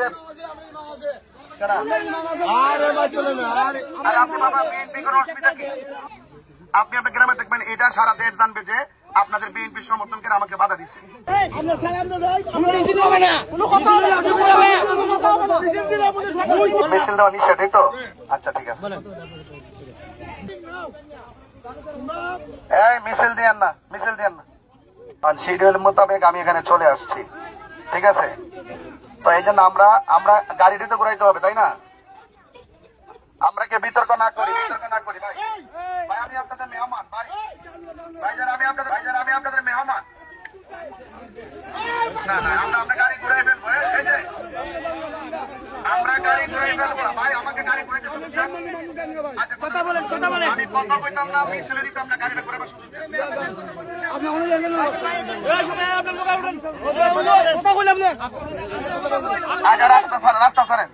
সাহেব আপনি বাবা বিএনপি কোনো অসুবিধা কি? আপনি আপনার গ্রামে দেখবেন এটা সারা দেশ জানবে যে আপনাদের বিএনপি সমর্থনকে আমাকে বাধা দিচ্ছে। মিছিল দেওয়া নিষেধ, এই তো? আচ্ছা ঠিক আছে। এই মিছিল দিয়েন না, মিছিল দিয়েন না। শিডিউল মোতাবেক আমি এখানে চলে আসছি, ঠিক আছে? তো এই জন্য আমরা গাড়িটি তো ঘুরাইতে হবে, তাই না? আমরা কি বিতর্ক না করি ভাই। ভাই আমি আপনাদের মেহমান ভাই। ভাইজান আমি আপনাদের মেহমান। না আমরা গাড়ি ঘুরাই ফেলবো। এই যে আমরা গাড়ি ঘুরাই ফেলবো না ভাই, আমাকে গাড়ি ঘুরাইতে সমস্যা। আচ্ছা কথা বলেন। আমি কথা কইতাম না, মিছিলে দিতাম না, গাড়িটা ঘুরাবার সমস্যা। আপনি অনেক জায়গায় রাস্তা ছাড়েন।